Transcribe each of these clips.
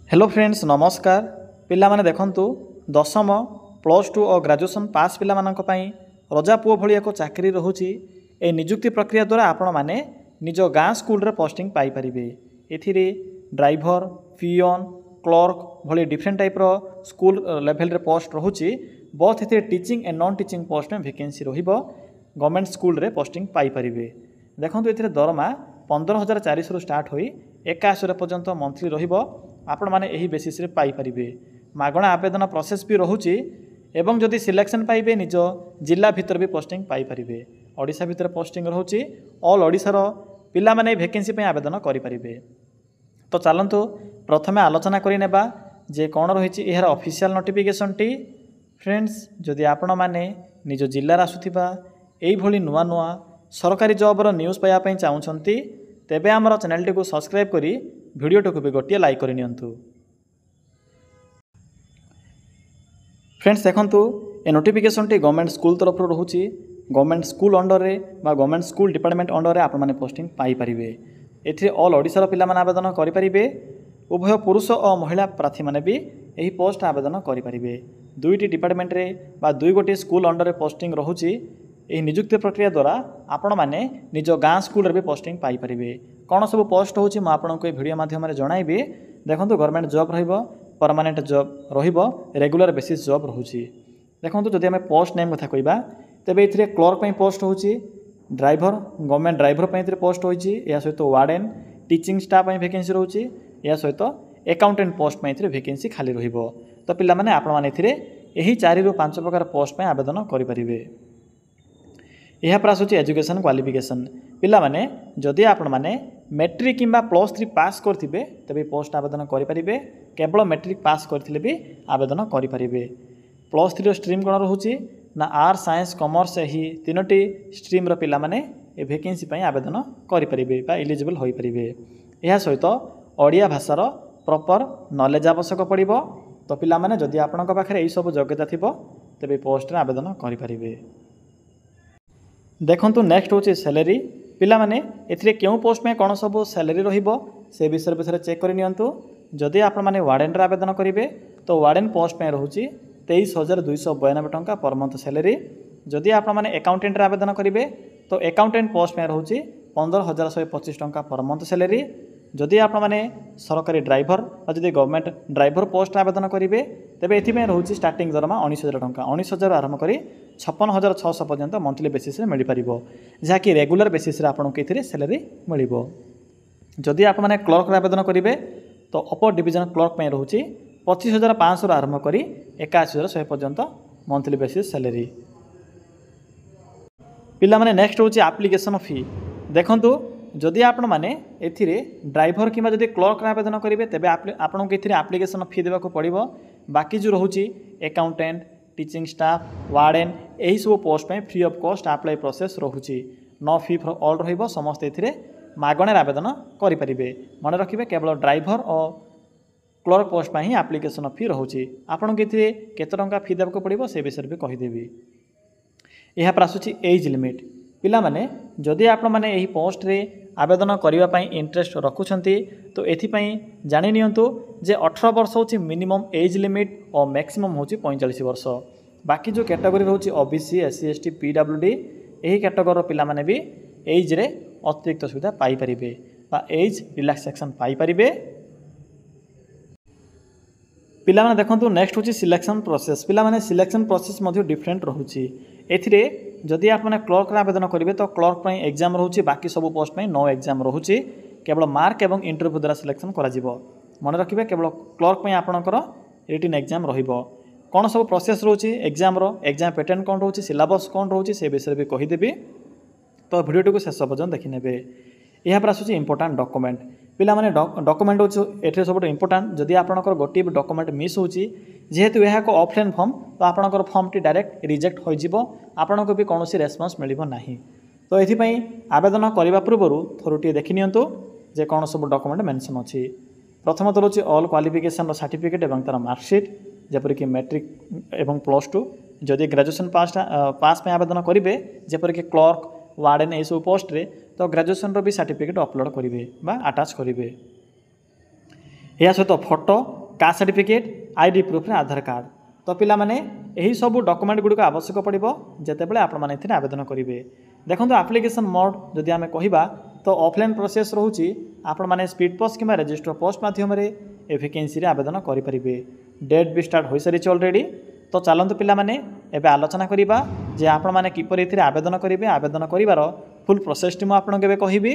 Hello friends नमस्कार पिला माने देखंतु दशम प्लस टू और ग्रेजुएशन पास पिला मानक पई रजा पुओ भली एक चाकरी रहुची। ए नियुक्ति प्रक्रिया द्वारा आपण माने निज गाँ स्कूल रे पोस्टिंग पाई परिबे। एथिरे ड्राइवर पियन क्लर्क भली डिफरेंट टाइप रो स्कूल लेवल रे पोस्ट रहुची। बोथ एथिरे teaching and non teaching post में वैकेंसी रहिबो। गवर्नमेंट स्कूल रे पोस्टिंग पाई परिबे। देखंतु एथिरे दरमा 15,400 रु स्टार्ट होई 81 पर्यंत मंथली रहिबो। आपण माने एही बेसिस रे पाई परिबे। मागणा आवेदन प्रोसेस भी रहुची एवं जदि सिलेक्शन पाइबे निज जिला भितर भी पोस्टिंग पाई परिबे। ओडिशा भितर पोस्टिंग रहुची। ऑल ओडिशा रो पिला माने वैकेंसी पे आवेदन करि परिबे। तो चलंतु प्रथमे आलोचना करि नेबा जे कोन रहिची एहर ऑफिशियल नोटिफिकेशन टी। फ्रेंड्स जदि आपण माने निज जिल्ला रा आसुथिबा एई भली नुवा नुवा सरकारी जॉब रो न्यूज़ पाया पई चाहुछंती तेबे हमर चैनल टी को सब्सक्राइब करी वीडियो टी को भी गोटिए लाइक करि नियंतु। फ्रेंड्स देखंतु ए नोटिफिकेशन टी गवर्नमेंट स्कूल तरफ रहुची। गवर्नमेंट स्कूल अंडर रे बा गवर्नमेंट स्कूल डिपार्टमेंट अंडर रे आपण माने पोस्टिंग पाई परिबे। एथि ऑल ओडिसा रो पिला माने आवेदन करि परिबे। उभय पुरुष और महिला प्रार्थी माने भी एही पोस्ट आवेदन करि परिबे। दुईटी डिपार्टमेंट रे बा दुई गोटी स्कूल अंडर रे पोस्टिंग रहुची। एही नियुक्ति प्रक्रिया द्वारा आपण माने निज गाँ स्कूल रे भी पोस्टिंग पाई परिबे। कौन सब पोस्ट होची म आपनको ए वीडियो माध्यम रे जणाइबे। देखंतु गवर्नमेंट जॉब रहिबो, परमानेंट जॉब रहिबो, रेगुलर बेसिस जॉब रहुची। देखंतु जदि हमें पोस्ट नेम कथा कहिबा तेबे एथिरे क्लर्क पई पोस्ट होची। ड्राइवर गवर्नमेंट ड्राइवर पई एथिरे पोस्ट होची। या सहित वार्डन टीचिंग स्टाफ पई वैकेंसी रहउची। या सहित अकाउंटेंट पोस्ट पई एथिरे वैकेंसी खाली रहिबो। तो पिला माने आपण माने एथिरे एही 4 रु 5 प्रकार पोस्ट पई आवेदन करि परिबे। यह पर आसूची एजुकेशन क्वालिफिकेशन। पिला माने जदि आपण माने मैट्रिक किंबा प्लस 3 पास करथिबे तबे पोस्ट आवेदन करि परिबे। केवल मैट्रिक पास करथिले भी आवेदन करि परिबे। प्लस 3 रो स्ट्रीम कोन रहउची ना आर्ट्स साइंस कॉमर्स ही तीनोटी स्ट्रीम रो पिला माने ए वैकेंसी पई आवेदन करि परिबे बा एलिजिबल होई परिबे। एहा सहित ओडिया भाषार प्रॉपर नॉलेज आवश्यक पड़िबो। तो पिला माने जदि आपनका पाखरे एई सब योग्यता थिबो तबे पोस्ट रे आवेदन करि परिबे। देखंतु नेक्स्ट होची सैलरी। पिला माने एथिरे केउ पोस्ट में कोन सब सैलरी रहिबो से विषय चेक करि नियंतु। जदि आपण माने वार्डन रे आवेदन करिवे तो वार्डन पोस्ट में रहउची 23,292 टंका पर मंथ सैलरी। जदि आपण माने अकाउंटेंट रे आवेदन करिवे तो अकाउंटेंट पोस्ट में रहउची 15,125 टंका पर मंथ सैलरी। जदि आपण माने सरकारी ड्राइवर और जदि गवर्नमेंट ड्राइवर पोस्ट आवेदन करिवे तेबे एथि में रहउची स्टार्टिंग दरमा 19,000 टंका। 19,000 आरंभ करी 56,600 पर्यंत मंथली बेसिस रे मिल पारिबो। जहा कि रेगुलर बेसिस रे आपन के एथिरे सैलरी मिलिबो। जदि आपण माने क्लर्क रे आवेदन करिवे तो अपर डिवीजन क्लर्क में रहउची 25,500 आरंभ करी 81,100 पर्यंत मंथली बेसिस सैलरी। पिला माने नेक्स्ट होची एप्लीकेशन फी। देखंतु जदि आपण माने एथिरे ड्राइवर किंबा जदि क्लर्क रे आवेदन करिवे तेबे आपन के एथिरे एप्लीकेशन फी देबा को पड़िबो। बाकी जो रहउची अकाउंटेंट टीचिंग स्टाफ वार्डन यही सब पोस्ट में free of cost apply process रहुची। नो फी फॉर ऑल रहिबो। समस्त एथिरे मागणे आवेदन करि परिबे। मन रखिबे केवल ड्राइवर और क्लर्क पोस्ट में ही एप्लीकेशन फी रहुची। आपन के एथिरे केते टंका फी देबा को पड़िबो से विषय भी कहि देबी। यह पर आसुची एज लिमिट। पिला माने जदि आपण माने एही पोस्ट रे आवेदन करिवा पई इंटरेस्ट रखुछंती तो एथि पई जानि नियंतु जे 18 वर्ष होची मिनिमम एज लिमिट और मैक्सिमम होची 45 वर्ष। बाकी जो कैटेगरी रहउची ओबीसी एससी एसटी पीडब्ल्यूडी एही कैटेगरी पिला माने भी एज रे अतिरिक्त सुविधा पाई परिबे बा एज रिलैक्सेशन पाई परिबे। पिला माने देखंतु नेक्स्ट होची सिलेक्शन प्रोसेस। पिला माने सिलेक्शन प्रोसेस मध्ये डिफरेंट रहउची। एथिरे जदि आप माने क्लर्क रे आवेदन करिवे तो क्लर्क पई एग्जाम रहउची। बाकी सब पोस्ट पई नो एग्जाम रहउची। केवल मार्क एवं इंटरव्यू द्वारा सिलेक्शन करा जिवो। मन रखिबे केवल क्लर्क पई आपनकर रिटन एग्जाम रहिबो। कोन सब प्रोसेस रहउची एग्जाम रो एग्जाम पैटर्न कोन रहउची सिलेबस कोन रहउची से विषय भी कहि देबी। तो वीडियो को शेष पर्यंत देखि नेबे। यह पर आसुची इंपोर्टेंट डॉक्यूमेंट। पिला माने डॉक्यूमेंट होची एठे सबट इंपोर्टेंट। जदि आपनकर गोटी डॉक्यूमेंट मिस होची जेहेतु यह को ऑफलाइन फॉर्म तो आपनकर फॉर्म टी डायरेक्ट रिजेक्ट होई जिवो। आपनको भी कोनोसी रेस्पॉन्स मिलिबो नाही। तो एथि पई आवेदन करिबा पूर्वरु थोरटी देखि नियंतु जे कोन सब डॉक्यूमेंट मेंशन अछि। प्रथम तो होची ऑल क्वालिफिकेशन रो सर्टिफिकेट एवं तार मार्कशीट जेपर कि मैट्रिक एवं प्लस 2। जदि ग्रेजुएशन पास में आवेदन करिवे जेपर कि क्लर्क वार्डन ए सब पोस्ट रे तो ग्रेजुएशन रो भी सर्टिफिकेट अपलोड करिवे बा अटैच करिवे। या सहित photo caste certificate ID proof Aadhaar card. तो पिला माने यही सब डॉक्यूमेंट गुड़िक आवश्यक पड़ो जितेबाला आपने आवेदन करेंगे। देखो एप्लिकेशन मोड जदि आम कहवा तो ऑफलाइन प्रोसेस रोचे आपने स्पीड पोस्ट कि रजिस्टर पोस्ट मध्यम ए वैकेंसी आवेदन करेंगे। डेट भी स्टार्ट हो सारी ऑलरेडी। तो चलतु पिला माने एबे आलोचना करिबा जे आपण माने किपर एथिरे आवेदन करेंगे। आवेदन करिवार फुल प्रोसेस मु आपन केबे कहिबी।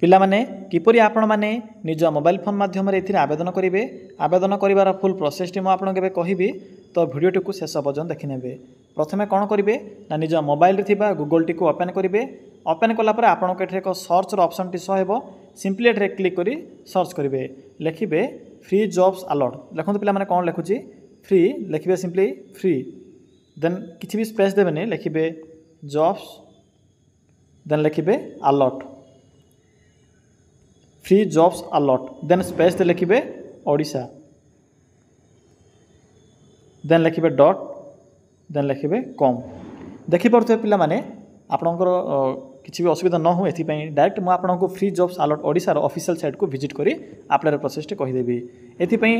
पिला माने किपरि आपण माने निज मोबाइल फोन माध्यम एथिरे आवेदन करेंगे। आवेदन करिवार फुल प्रोसेस मु आपन केबे कहिबी। तो वीडियो को शेष पर्यंत देखिनेबे। प्रथमे कौन करेंगे ना निज मोबाइल रे थिबा गूगल टी को ओपन करेंगे। ओपन कलापर आपन को एक सर्च ऑप्शन टी शो सिंपली एठरे क्लिक करी सर्च करेंगे। लिखिबे फ्री जॉब्स अलर्ट। देखो पिला माने कौन लिखुची फ्री लिखिबे सिंपली फ्री देन किसी भी स्पेस देबेनी लिखिबे जॉब्स देन लिखिबे alert free jobs alert then space दे लिखिबे ओडिशा देन लिखिबे डॉट देन लिखिबे कॉम। देखि पड़ते पिला माने आपणकर किसी भी असुविधा न हो एथिपाई डायरेक्ट मु आपनको फ्री जॉब्स अलर्ट ओडिशा रो ऑफिशियल साइट को विजिट करी अप्लाई प्रोसेस टे कहिदेबी। एथिपाई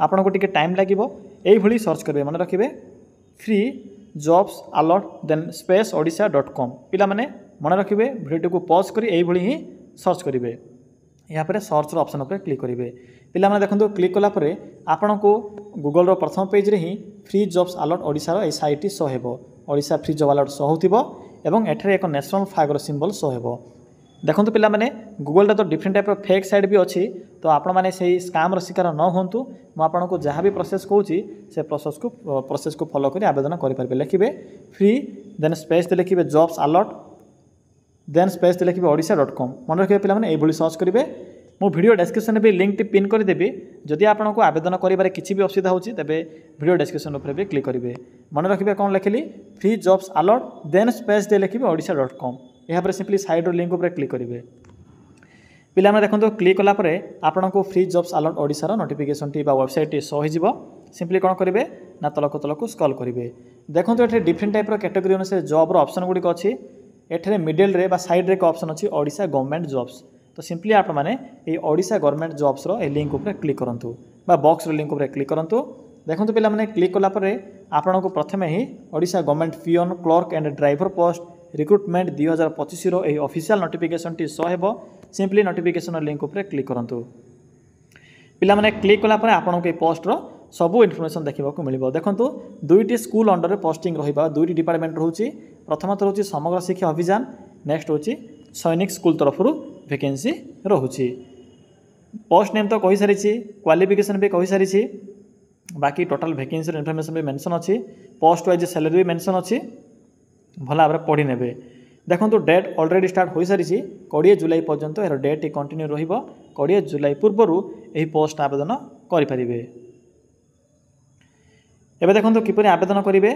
आपनको टिके टाइम लागिवो एई भली सर्च करबे मन रखिबे free jobs alert then space odisha.com। पिला माने मन रखिबे वीडियो को पॉज करी एई भली ही सर्च करिवे। यहाँ पर सर्च ऑप्शन पर क्लिक करेंगे। पिला माने देखो क्लिक कला परे आपन को गूगल रो प्रथम पेज रे ही फ्री जॉब्स अलर्ट ओडिशा रो ए साइट शो हेबो। Odisha free job alert show होतिबो एवं एठरे एक नेशनल फ्लैग रो सिंबल शो हेबो। देखो पिला माने गूगल रे तो डिफरेंट टाइप रो फेक साइट भी अच्छी। तो आपण माने सेही स्कैम रो शिकार न होंतु। मु आपन को जहाँ भी प्रोसेस कहूची से प्रोसेस को फॉलो करी आवेदन करि परबे। लिखिबे फ्री देन स्पेस दे लिखिबे जॉब्स अलर्ट देन स्पेस दे लिखिबे odisha.com। मन रखिबे पिला माने एई भली सर्च करिवे। मो वीडियो डिस्क्रिप्शन भी लिंक टी पिन कर देबी। जदि आपन को आवेदन करिबारे किछि भी असुविधा होची तबे वीडियो डिस्क्रिप्शन ऊपर भी क्लिक करिवे। मन रखिबे कोन लिखिली free jobs alert then space दे लिखिबे odisha.com। यहाँ पर सिंपली साइड लिंक ऊपर क्लिक करिवे। पिला माने देखो क्लिक कला परे आपन को फ्री जॉब्स अलर्ट ओडिशा रो नोटिफिकेशन टी बा वेबसाइट टी शो होइजिवो। सिंपली कोन करिवे ना तलको स्क्रॉल करिवे। देखो एठे डिफरेंट टाइप रो कैटेगरी अनुसार जॉब रो ऑप्शन गुडी अछि। एठे मिडिल रे बा साइड रे एक ऑप्शन अछि ओडिशा गवर्नमेंट जॉब्स। तो सिंपली आप माने ये ओडिशा गवर्नमेंट जॉब्स रो ए लिंक ऊपर क्लिक करंतु बा बॉक्स रो लिंक ऊपर क्लिक करंतु। देखो पिला माने क्लिक कला परे आपन को प्रथमे ही Odisha government peon clerk and driver post recruitment 2025 रो ए ऑफिशियल नोटिफिकेशन टी शो हेबो। सिंपली नोटिफिकेशन लिंक ऊपर क्लिक करंतु। पिला माने क्लिक कला परे आपन को ए पोस्ट रो सबु इनफॉरमेशन देखिबा को मिलिबो। देखंतु दुईटी स्कूल अंडर रे पोस्टिंग रहिबा दुईटी डिपार्टमेंट रहउची। प्रथमत रहउची समग्र शिक्षा अभियान नेक्स्ट होची सैनिक स्कूल तरफ वैकेंसी रोचे। पोस्ट नेम तो कही सारी क्वालिफिकेशन भी कही सारी बाकी टोटल वैकेंसी इनफॉरमेशन भी मेंशन अच्छी। पोस्ट वाइज सैलरी भी मेंशन अच्छी भल भाव पढ़ी ने। देखो डेट ऑलरेडी स्टार्ट हो सारी 20 जुलाई पर्यंत यार डेट कंटिन्यू रहिबो। 20 जुलाई पूर्वर यही पोस्ट आवेदन करेंगे। एबे देखो किपरि आवेदन करेंगे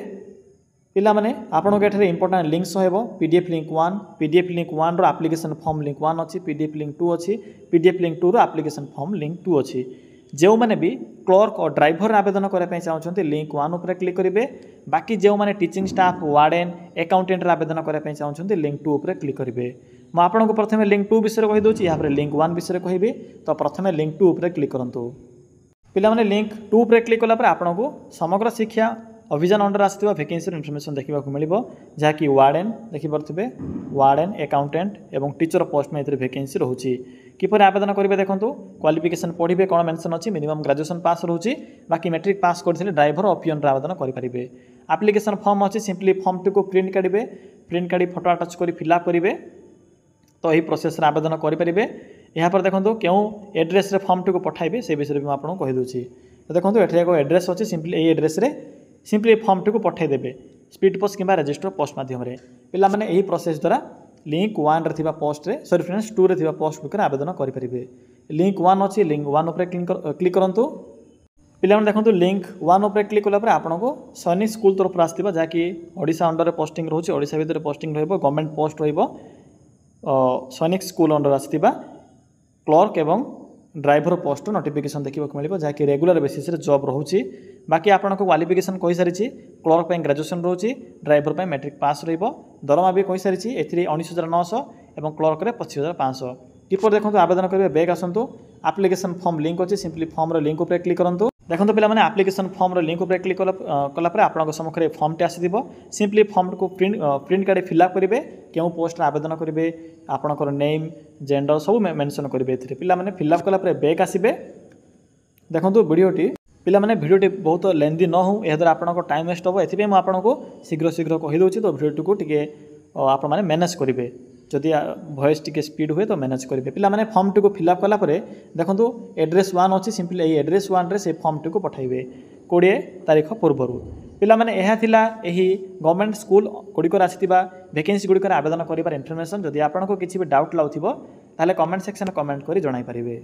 पिला माने आपन को एठरे इंपोर्टेंट लिंक सो हेबो। पीडीएफ लिंक 1 पीडीएफ लिंक 1 रो एप्लिकेशन फॉर्म लिंक 1 अछि। पीडीएफ लिंक 2 अछि। पीडीएफ लिंक 2 रो एप्लिकेशन फॉर्म लिंक 2 अछि। जो माने भी क्लर्क और ड्राइवर आवेदन करने पे चाहते लिंक 1 ऊपर क्लिक करेंगे। बाकी जो माने टीचिंग स्टाफ वार्डन अकाउंटेंट आवेदन करने पे चाहते लिंक 2 ऊपर क्लिक करेंगे। मैं आपको प्रथम लिंक 2 विषय कही दूसरी यहाँ लिंक 1 विषय कहबी। तो प्रथम लिंक 2 ऊपर क्लिक करूँ। पिला माने लिंक 2 ऊपर क्लिक कला आपको समग्र शिक्षा अभियान अंडर आसथिबा वैकेंसी इनफॉरमेशन देखा मिलिबो। जहाँकि वार्डन देखिपे वार्डन अकाउंटेंट एवं टीचर पोस्ट में वैकेंसी रोचे। किपर आवेदन करेंगे देखो क्वालिफिकेशन पढ़े कौन मेंशन अच्छी मिनिमम ग्रेजुएशन पास रोचे। बाकी मैट्रिक पास करते ड्राइवर और पियन आवेदन करेंगे। एप्लिकेशन फॉर्म अच्छी सिंपली फॉर्म टी को प्रिंट काढ़े। प्रिंट काढ़ी फोटो अटाच कर फिलअप करेंगे। तो यही प्रोसेस आवेदन करेंगे। यहाँ पर देखो क्यों एड्रेस फॉर्म टी को पठाइबे से विषय भी आपको कहीदे। तो देखो ये एक एड्रेस अच्छी सिंपली यही एड्रेस सिंपली फॉर्म टी को पठाइदेवे स्पीड पोस्ट कि रजिस्टर पोस्ट मध्यम पिला माने यही प्रोसेस द्वारा लिंक 1 रे थिबा पोस्ट रे सॉरी फ्रेंड्स 2 रे थिबा पोस्ट बुक आवेदन करेंगे। लिंक 1 अच्छी लिंक 1 ऊपर क्लिक करूँ। पिला देखो लिंक 1 ऊपर क्लिक कलापर आपको सैनिक स्कूल तरफ आसथिबा जहाँकि ओडिशा अंडर पोस्टिंग रोचे। ओडिशा भितर पोस्टिंग रहिबो गवर्नमेंट पोस्ट रहिबो। सैनिक स्कूल अंडर आसथिबा क्लर्क एवं ड्राइवर पोस्ट नोटिफिकेशन देखा मिले जहाँकि रेगुलर बेसिस जॉब रोचे। बाकी आपको क्वालिफिकेशन कही सारी क्लर्क पे ग्रेजुएशन रोचे। ड्राइवर पे मैट्रिक पास रहिबो। दरमा भी कही सारी ए 19,900 और क्लर्क रे 25,500। किपर देखो आवेदन करेंगे। बैक आसतु आप्लिकेशन फॉर्म लिंक अच्छी सिंपली फॉर्म लिंक उपर क्लिक करूँ। देखो पे आप्लिकेशन फॉर्म लिंक उपर क्लिक कलापर आपन सम्मुखें फॉर्मटे आसी सिंपली फॉर्म को प्रिंट काढ़ी फिलअप करेंगे क्यों पोस्ट आवेदन करेंगे आपणकर नेम जेंडर सब मेंशन करेंगे पे फिलअप कलापर बैक आसबे। देखो वीडियोटी पिला भिडियोटी बहुत लेंदी न हो यह द्वारा आपको टाइम वेस्ट हो ये आपको शीघ्र शीघ्र कहीदे तो भिडियोटी को टे आप मैनेज करेंगे जदि वॉइस टी स्पीड हुए तो मैनेज करेंगे। पे फॉर्म टी को फिलअप कलापर देखो एड्रेस 1 अच्छी सिंपली यही एड्रेस 1 रे से फॉर्म टी को पठाइबे 20 तारीख पूर्वर। पिला यही गवर्नमेंट स्कूल गुड़िकर आसीथिबा वैकेंसी गुड़िकर आवेदन करिबार इनफॉरमेशन जदि आपको किसी भी डाउट लाउथिबो ताले कमेंट सेक्शन कमेंट करी जणाई पारिबे।